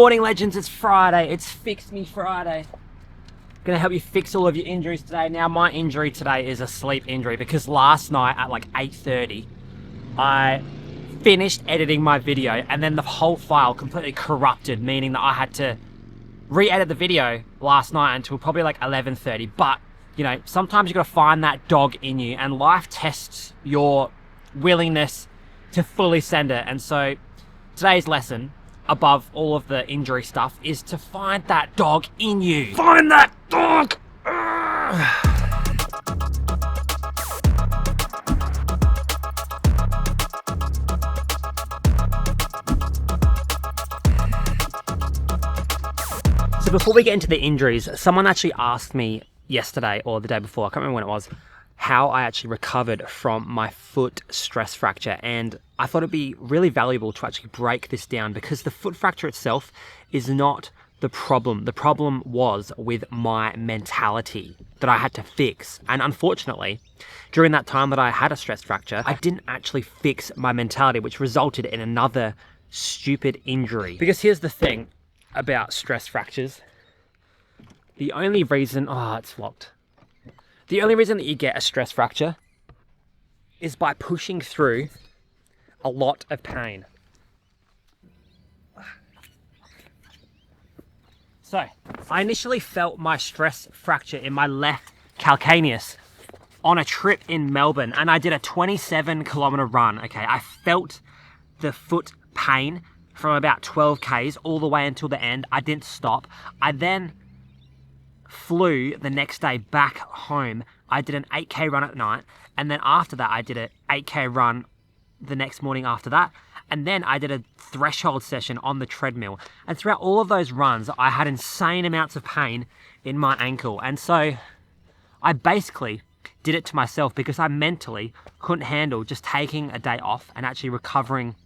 morning, legends. It's Friday. It's Fix Me Friday. Gonna help you fix all of your injuries today. Now, my injury today is a sleep injury because last night at like 8:30, I finished editing my video and then the whole file completely corrupted, meaning that I had to re-edit the video last night until probably like 11:30. But, you know, sometimes you gotta find that dog in you, and life tests your willingness to fully send it. And so today's lesson, above all of the injury stuff, is to find that dog in you. Find that dog! So before we get into the injuries, someone actually asked me yesterday or the day before, I can't remember when it was, how I actually recovered from my foot stress fracture. And I thought it'd be really valuable to actually break this down, because the foot fracture itself is not the problem. The problem was with my mentality that I had to fix. And unfortunately, during that time that I had a stress fracture, I didn't actually fix my mentality, which resulted in another stupid injury. Because here's the thing about stress fractures. The only reason, it's locked. The only reason that you get a stress fracture is by pushing through a lot of pain. So, I initially felt my stress fracture in my left calcaneus on a trip in Melbourne, and I did a 27-kilometer run, okay? I felt the foot pain from about 12 Ks all the way until the end. I didn't stop. I then flew the next day back home. I did an 8K run at night, and then after that I did an 8K run the next morning after that, and then I did a threshold session on the treadmill. And throughout all of those runs, I had insane amounts of pain in my ankle. And so I basically did it to myself because I mentally couldn't handle just taking a day off and actually recovering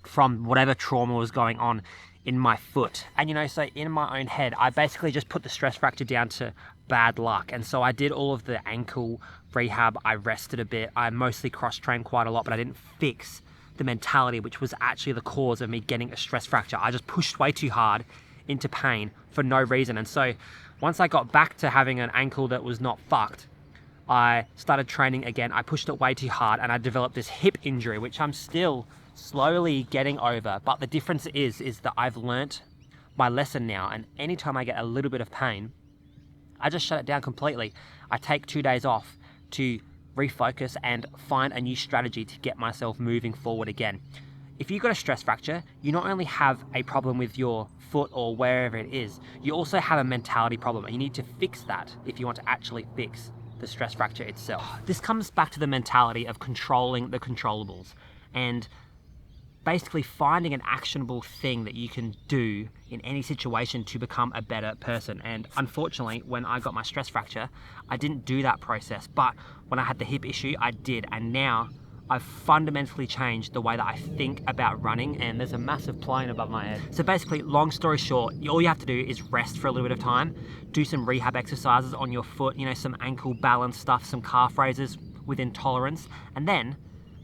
from whatever trauma was going on in my foot. And you know, so in my own head, I basically just put the stress fracture down to bad luck. And so I did all of the ankle rehab, I rested a bit, I mostly cross-trained quite a lot, but I didn't fix the mentality, which was actually the cause of me getting a stress fracture. I just pushed way too hard into pain for no reason. And so once I got back to having an ankle that was not fucked, I started training again. I pushed it way too hard and I developed this hip injury, which I'm still slowly getting over. But the difference is that I've learnt my lesson now, and anytime I get a little bit of pain, I just shut it down completely. I take 2 days off to refocus and find a new strategy to get myself moving forward again. If you've got a stress fracture, you not only have a problem with your foot or wherever it is, you also have a mentality problem, and you need to fix that if you want to actually fix the stress fracture itself. This comes back to the mentality of controlling the controllables, and basically finding an actionable thing that you can do in any situation to become a better person. And unfortunately, when I got my stress fracture, I didn't do that process. But when I had the hip issue, I did. And now I've fundamentally changed the way that I think about running, and there's a massive plane above my head. So basically, long story short, all you have to do is rest for a little bit of time, do some rehab exercises on your foot, you know, some ankle balance stuff, some calf raises within tolerance, and then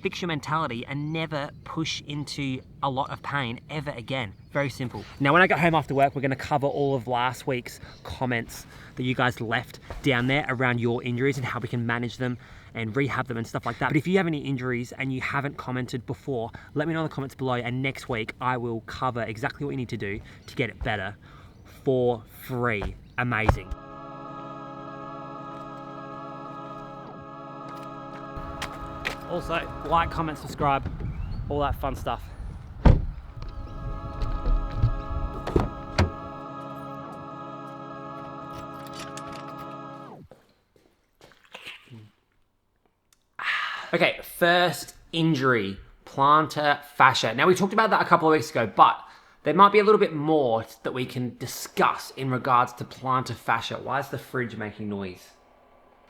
fix your mentality and never push into a lot of pain ever again. Very simple. Now, when I get home after work, we're gonna cover all of last week's comments that you guys left down there around your injuries and how we can manage them and rehab them and stuff like that. But if you have any injuries and you haven't commented before, let me know in the comments below, and next week I will cover exactly what you need to do to get it better for free. Amazing. Also, like, comment, subscribe, all that fun stuff. Okay, first injury, plantar fascia. Now, we talked about that a couple of weeks ago, but there might be a little bit more that we can discuss in regards to plantar fascia. Why is the fridge making noise?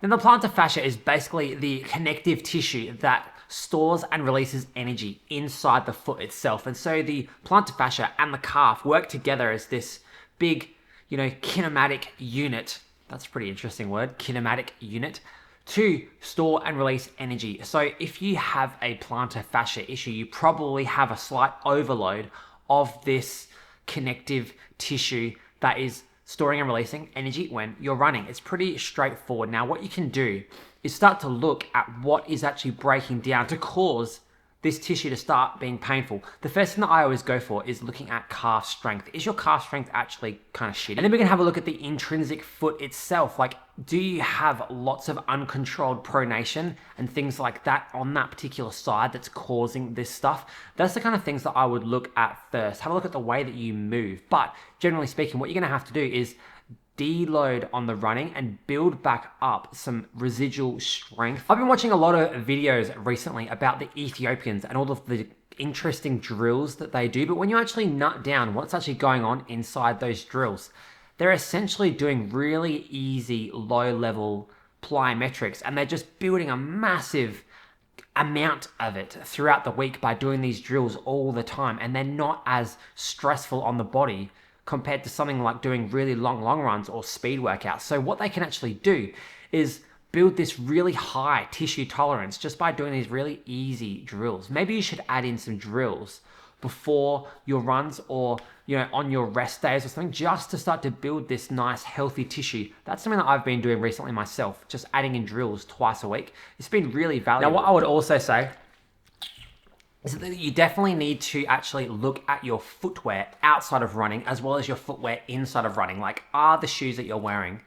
Then the plantar fascia is basically the connective tissue that stores and releases energy inside the foot itself. And so the plantar fascia and the calf work together as this big, you know, kinematic unit. That's a pretty interesting word, kinematic unit, to store and release energy. So if you have a plantar fascia issue, you probably have a slight overload of this connective tissue that is storing and releasing energy when you're running. It's pretty straightforward. Now, what you can do is start to look at what is actually breaking down to cause this tissue to start being painful. The first thing that I always go for is looking at calf strength. Is your calf strength actually kind of shitty? And then we can have a look at the intrinsic foot itself. Like, do you have lots of uncontrolled pronation and things like that on that particular side that's causing this stuff? That's the kind of things that I would look at first. Have a look at the way that you move. But generally speaking, what you're gonna have to do is deload on the running and build back up some residual strength. I've been watching a lot of videos recently about the Ethiopians and all of the interesting drills that they do, but when you actually nut down what's actually going on inside those drills, they're essentially doing really easy low-level plyometrics, and they're just building a massive amount of it throughout the week by doing these drills all the time, and they're not as stressful on the body compared to something like doing really long runs or speed workouts. So what they can actually do is build this really high tissue tolerance just by doing these really easy drills. Maybe you should add in some drills before your runs, or on your rest days or something, just to start to build this nice healthy tissue. That's something that I've been doing recently myself, just adding in drills twice a week. It's been really valuable. Now, what I would also say is that you definitely need to actually look at your footwear outside of running as well as your footwear inside of running. Like, are the shoes that you're wearing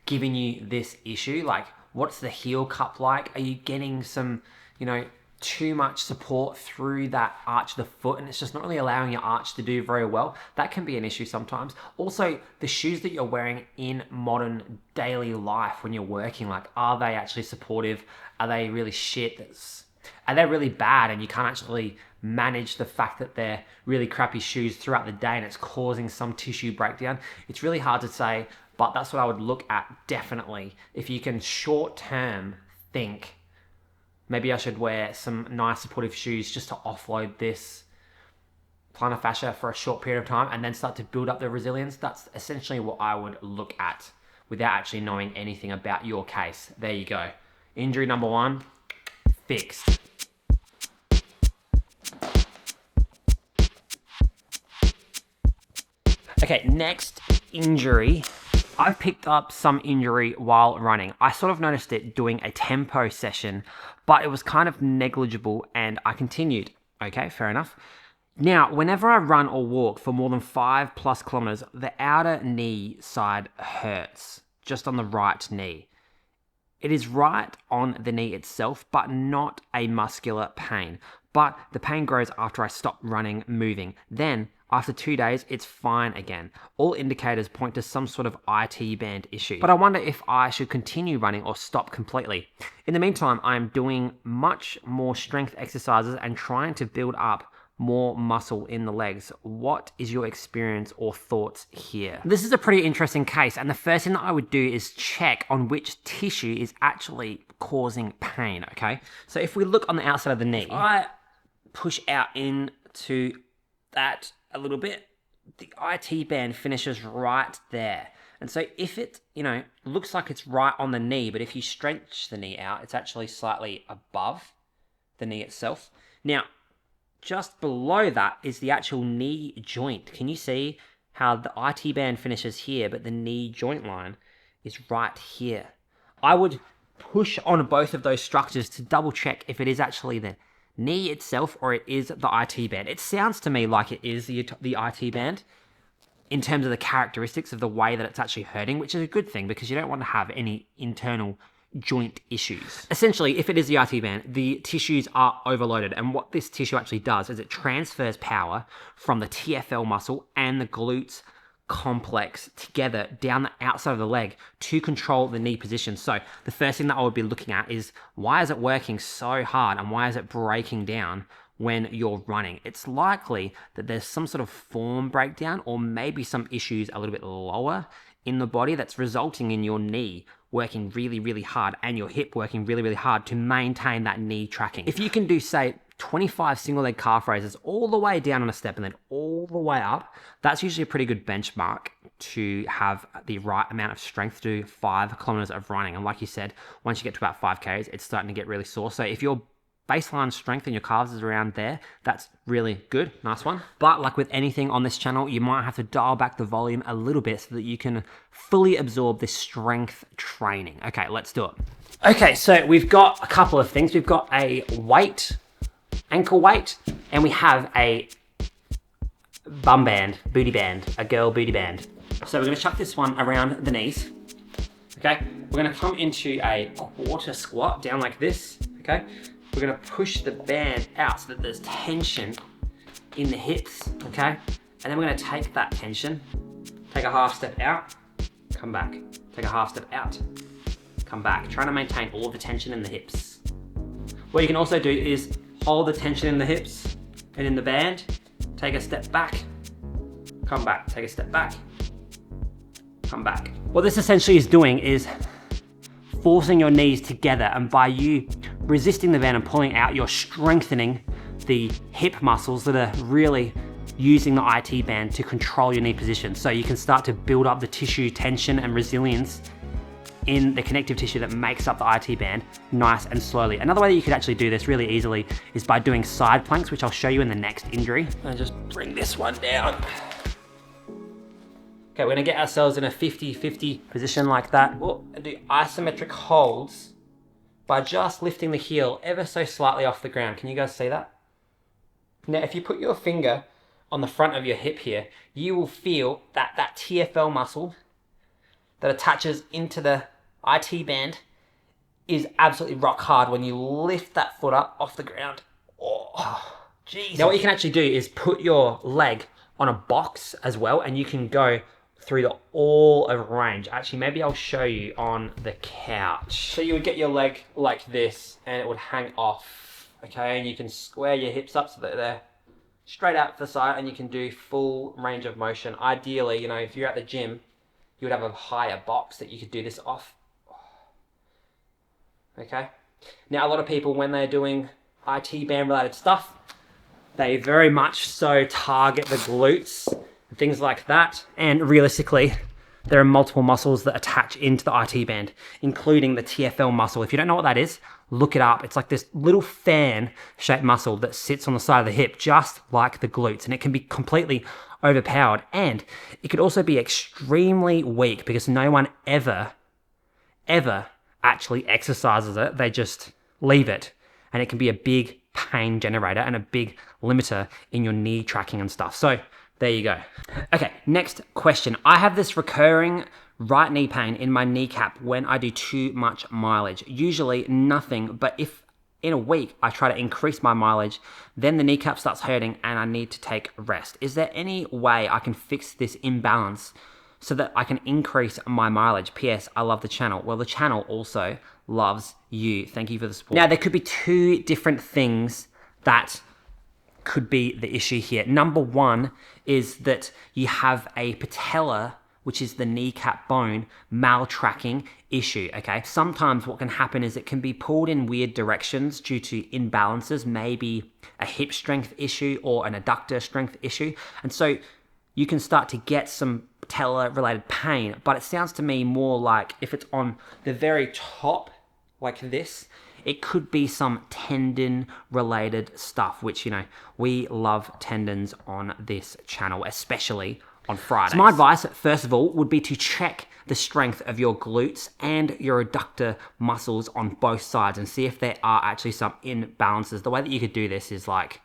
giving you this issue? Like, what's the heel cup like? Are you getting some, too much support through that arch of the foot, and it's just not really allowing your arch to do very well? That can be an issue sometimes. Also, the shoes that you're wearing in modern daily life when you're working, like, are they actually supportive? Are they really shit? Are they really bad and you can't actually manage the fact that they're really crappy shoes throughout the day and it's causing some tissue breakdown? It's really hard to say, but that's what I would look at definitely. If you can short-term think, maybe I should wear some nice supportive shoes just to offload this plantar fascia for a short period of time and then start to build up the resilience. That's essentially what I would look at without actually knowing anything about your case. There you go. Injury number 1, fixed. Okay, next injury. I've picked up some injury while running. I sort of noticed it doing a tempo session, but it was kind of negligible and I continued. Okay, fair enough. Now, whenever I run or walk for more than 5+ kilometers, the outer knee side hurts, just on the right knee. It is right on the knee itself, but not a muscular pain. But the pain grows after I stop running, moving. Then, after 2 days, it's fine again. All indicators point to some sort of IT band issue. But I wonder if I should continue running or stop completely. In the meantime, I am doing much more strength exercises and trying to build up more muscle in the legs. What is your experience or thoughts here? This is a pretty interesting case, and the first thing that I would do is check on which tissue is actually causing pain, okay? So if we look on the outside of the knee, I push out into that a little bit, the IT band finishes right there. And so if it, looks like it's right on the knee, but if you stretch the knee out, it's actually slightly above the knee itself. Now, just below that is the actual knee joint. Can you see how the IT band finishes here, but the knee joint line is right here? I would push on both of those structures to double check if it is actually the knee itself or it is the IT band. It sounds to me like it is the IT band in terms of the characteristics of the way that it's actually hurting, which is a good thing because you don't want to have any internal joint issues. Essentially, if it is the IT band, the tissues are overloaded, and what this tissue actually does is it transfers power from the TFL muscle and the glutes complex together down the outside of the leg to control the knee position. So the first thing that I would be looking at is, why is it working so hard and why is it breaking down when you're running? It's likely that there's some sort of form breakdown or maybe some issues a little bit lower in the body that's resulting in your knee working really, really hard and your hip working really, really hard to maintain that knee tracking. If you can do, say, 25 single leg calf raises all the way down on a step and then all the way up, that's usually a pretty good benchmark to have the right amount of strength to do 5 kilometers of running. And like you said, once you get to about 5Ks, it's starting to get really sore. So if you're baseline strength in your calves is around there, that's really good. Nice one. But like with anything on this channel, you might have to dial back the volume a little bit so that you can fully absorb this strength training. Okay, let's do it. Okay, so we've got a couple of things. We've got a weight, ankle weight, and we have a bum band, booty band, a girl booty band. So we're gonna chuck this one around the knees. Okay, we're gonna come into a quarter squat down like this, okay? We're gonna push the band out so that there's tension in the hips, okay? And then we're gonna take that tension, take a half step out, come back. Take a half step out, come back. Trying to maintain all the tension in the hips. What you can also do is hold the tension in the hips and in the band, take a step back, come back, take a step back, come back. What this essentially is doing is forcing your knees together, and by you resisting the band and pulling out, you're strengthening the hip muscles that are really using the IT band to control your knee position. So you can start to build up the tissue tension and resilience in the connective tissue that makes up the IT band nice and slowly. Another way that you could actually do this really easily is by doing side planks, which I'll show you in the next injury. And just bring this one down. Okay, we're gonna get ourselves in a 50-50 position like that. And do isometric holds by just lifting the heel ever so slightly off the ground. Can you guys see that? Now, if you put your finger on the front of your hip here, you will feel that TFL muscle that attaches into the IT band is absolutely rock hard when you lift that foot up off the ground. Oh, jeez. Now what you can actually do is put your leg on a box as well, and you can go through the all of range. Actually, maybe I'll show you on the couch. So you would get your leg like this and it would hang off, okay? And you can square your hips up so that they're straight out to the side, and you can do full range of motion. Ideally, you know, if you're at the gym, you would have a higher box that you could do this off. Okay? Now, a lot of people, when they're doing IT band related stuff, they very much so target the glutes and things like that. And realistically, there are multiple muscles that attach into the IT band, including the TFL muscle. If you don't know what that is, look it up. It's like this little fan-shaped muscle that sits on the side of the hip, just like the glutes, and it can be completely overpowered. And it could also be extremely weak because no one ever actually exercises it. They just leave it, and it can be a big pain generator and a big limiter in your knee tracking and stuff. So there you go. Okay, next question. I have this recurring right knee pain in my kneecap when I do too much mileage. Usually nothing, but if in a week I try to increase my mileage, then the kneecap starts hurting and I need to take rest. Is there any way I can fix this imbalance so that I can increase my mileage? PS, I love the channel. Well, the channel also loves you. Thank you for the support. Now, there could be two different things that could be the issue here. Number one is that you have a patella, which is the kneecap bone, maltracking issue, okay? Sometimes what can happen is it can be pulled in weird directions due to imbalances, maybe a hip strength issue or an adductor strength issue. And so you can start to get some patella-related pain, but it sounds to me more like if it's on the very top, like this, it could be some tendon-related stuff, which, you know, we love tendons on this channel, especially on Fridays. So my advice, first of all, would be to check the strength of your glutes and your adductor muscles on both sides and see if there are actually some imbalances. The way that you could do this is like,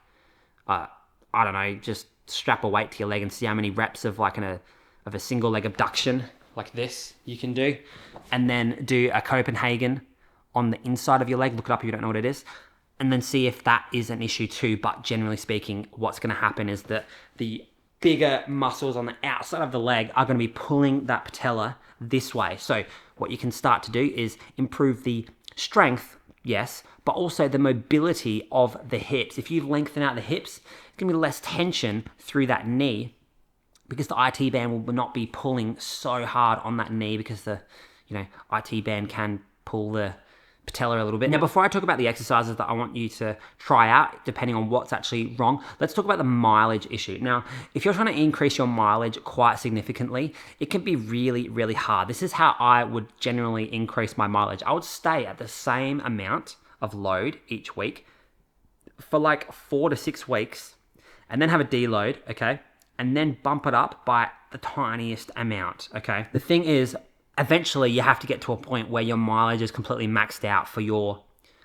I don't know, just strap a weight to your leg and see how many reps of like of a single leg abduction like this you can do, and then do a Copenhagen on the inside of your leg. Look it up if you don't know what it is, and then see if that is an issue too. But generally speaking, what's going to happen is that the bigger muscles on the outside of the leg are going to be pulling that patella this way. So what you can start to do is improve the strength, yes, but also the mobility of the hips. If you lengthen out the hips, it's going to be less tension through that knee because the IT band will not be pulling so hard on that knee, because the, you know, IT band can pull the patella a little bit. Now, before I talk about the exercises that I want you to try out, depending on what's actually wrong, let's talk about the mileage issue. Now, if you're trying to increase your mileage quite significantly, it can be really, really hard. This is how I would generally increase my mileage. I would stay at the same amount of load each week, for like 4 to 6 weeks and then have a deload, okay? And then bump it up by the tiniest amount, okay? The thing is, eventually you have to get to a point where your mileage is completely maxed out for your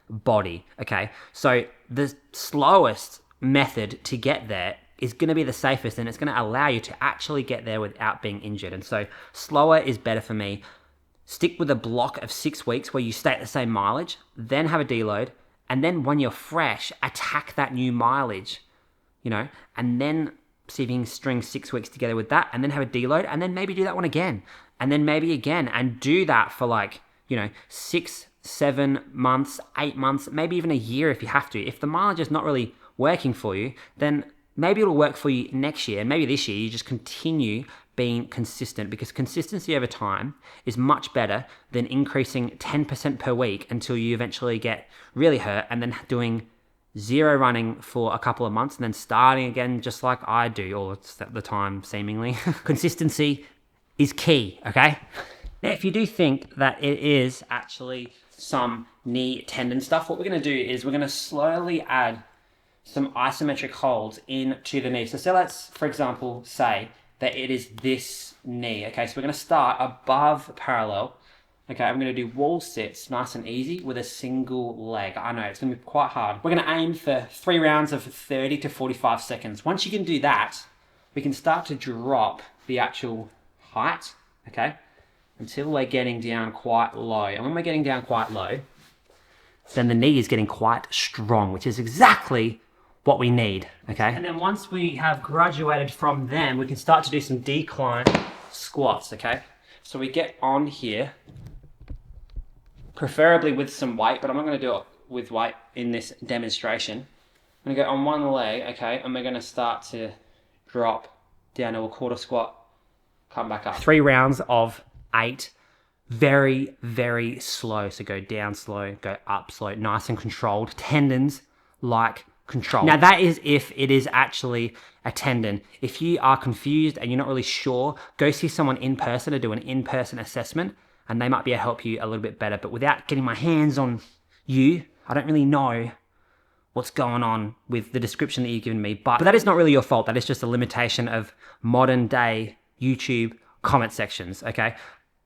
body, okay? So the slowest method to get there is going to be the safest, and it's going to allow you to actually get there without being injured. And so slower is better for me. Stick with a block of 6 weeks where you stay at the same mileage, then have a deload, and then when you're fresh, attack that new mileage, you know, and then see if you can string 6 weeks together with that, and then have a deload, and then maybe do that one again, and then maybe again, and do that for like, you know, 6, 7 months, 8 months, maybe even a year if you have to. If the mileage is not really working for you, then maybe it'll work for you next year, and maybe this year you just continue being consistent, because consistency over time is much better than increasing 10% per week until you eventually get really hurt and then doing 0 running for a couple of months and then starting again just like I do all the time seemingly. Consistency is key, okay? Now, if you do think that it is actually some knee tendon stuff, what we're going to do is we're going to slowly add some isometric holds into the knee. So let's, for example, say that it is this knee, okay? So we're going to start above parallel, okay? I'm going to do wall sits nice and easy with a single leg. I know, it's going to be quite hard. We're going to aim for 3 rounds of 30 to 45 seconds. Once you can do that, we can start to drop the actual height, okay? Until we're getting down quite low. And when we're getting down quite low, then the knee is getting quite strong, which is exactly what we need, okay? And then once we have graduated from them, we can start to do some decline squats, okay? So we get on here, preferably with some weight, but I'm not gonna do it with weight in this demonstration. I'm gonna go on one leg, okay? And we're gonna start to drop down to a quarter squat, come back up. 3 rounds of 8, very, very slow. So go down slow, go up slow, nice and controlled. Tendons like control. Now that is if it is actually a tendon. If you are confused and you're not really sure, go see someone in person to do an in-person assessment, and they might be able to help you a little bit better. But without getting my hands on you, I don't really know what's going on with the description that you've given me. But that is not really your fault. That is just a limitation of modern day YouTube comment sections, okay?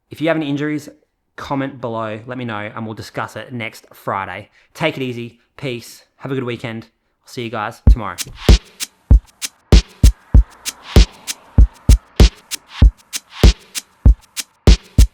If you have any injuries, comment below, let me know, and we'll discuss it next Friday. Take it easy, peace, have a good weekend. I'll see you guys tomorrow.